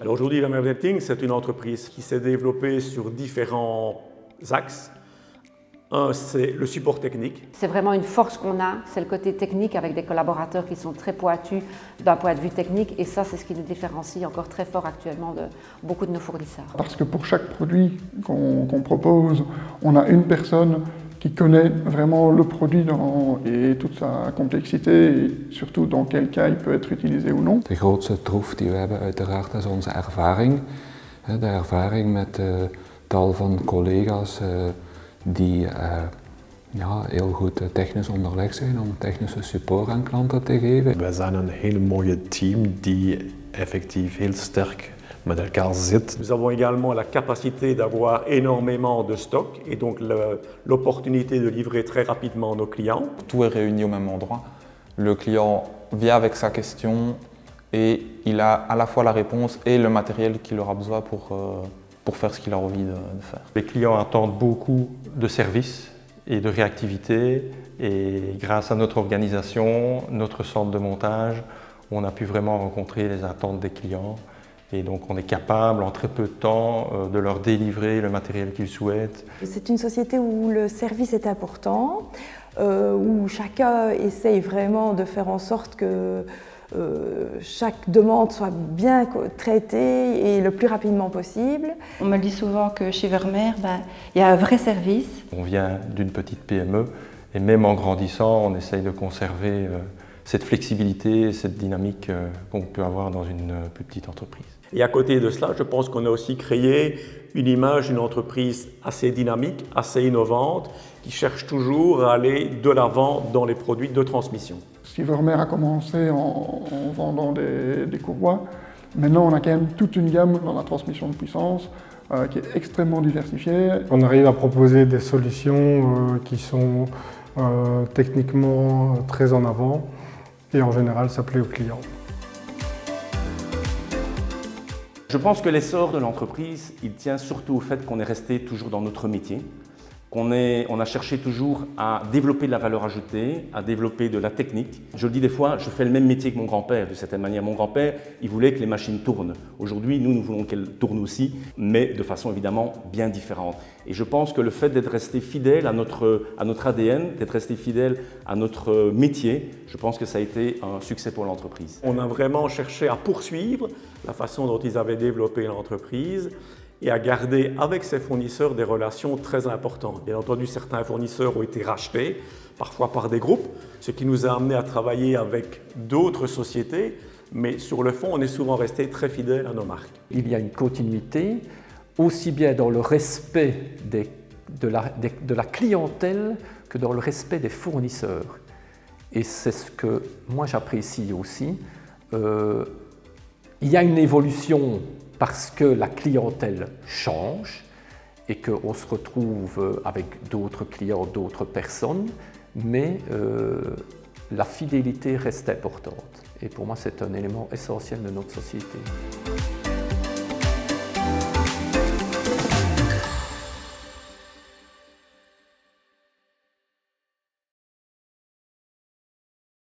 Alors aujourd'hui, Vermeer Marketing, c'est une entreprise qui s'est développée sur différents axes. Un, c'est le support technique. C'est vraiment une force qu'on a, c'est le côté technique avec des collaborateurs qui sont très pointus d'un point de vue technique et ça, c'est ce qui nous différencie encore très fort actuellement de beaucoup de nos fournisseurs. Parce que pour chaque produit qu'on propose, on a une personne qui connaît vraiment le produit et toute sa complexité et surtout dans quel cas il peut être utilisé ou non. De grootste troef die we hebben uiteraard is onze ervaring. De ervaring met tal van collega's die heel goed technisch onderlegd zijn om technische support aan klanten te geven. Wij zijn een heel mooie team die effectief heel sterk met elkaar zit. Nous avons également la capacité d'avoir énormément de stock et donc l'opportunité de livrer très rapidement nos clients. Tout est réuni au même endroit. Le client vient avec sa question et il a à la fois la réponse et le matériel qu'il aura besoin pour faire ce qu'il a envie de faire. Les clients attendent beaucoup de services et de réactivité et grâce à notre organisation, notre centre de montage, on a pu vraiment rencontrer les attentes des clients et donc on est capable en très peu de temps de leur délivrer le matériel qu'ils souhaitent. C'est une société où le service est important, où chacun essaye vraiment de faire en sorte que chaque demande soit bien traitée et le plus rapidement possible. On me dit souvent que chez Vermeer, il y a un vrai service. On vient d'une petite PME et même en grandissant, on essaye de conserver cette flexibilité et cette dynamique qu'on peut avoir dans une plus petite entreprise. Et à côté de cela, je pense qu'on a aussi créé une image d'une entreprise assez dynamique, assez innovante, qui cherche toujours à aller de l'avant dans les produits de transmission. Si Vermeer a commencé en vendant des courroies, maintenant on a quand même toute une gamme dans la transmission de puissance qui est extrêmement diversifiée. On arrive à proposer des solutions qui sont techniquement très en avant et en général ça plaît aux clients. Je pense que l'essor de l'entreprise, il tient surtout au fait qu'on est resté toujours dans notre métier, on a cherché toujours à développer de la valeur ajoutée, à développer de la technique. Je le dis des fois, je fais le même métier que mon grand-père de certaine manière. Mon grand-père, il voulait que les machines tournent. Aujourd'hui, nous voulons qu'elles tournent aussi, mais de façon évidemment bien différente. Et je pense que le fait d'être resté fidèle à notre ADN, d'être resté fidèle à notre métier, je pense que ça a été un succès pour l'entreprise. On a vraiment cherché à poursuivre la façon dont ils avaient développé l'entreprise et à garder avec ses fournisseurs des relations très importantes. Bien entendu, certains fournisseurs ont été rachetés, parfois par des groupes, ce qui nous a amené à travailler avec d'autres sociétés, mais sur le fond, on est souvent resté très fidèles à nos marques. Il y a une continuité, aussi bien dans le respect de la clientèle que dans le respect des fournisseurs. Et c'est ce que moi j'apprécie aussi. Il y a une évolution parce que la clientèle change et qu'on se retrouve avec d'autres clients, d'autres personnes, mais la fidélité reste importante. Et pour moi, c'est un élément essentiel de notre société.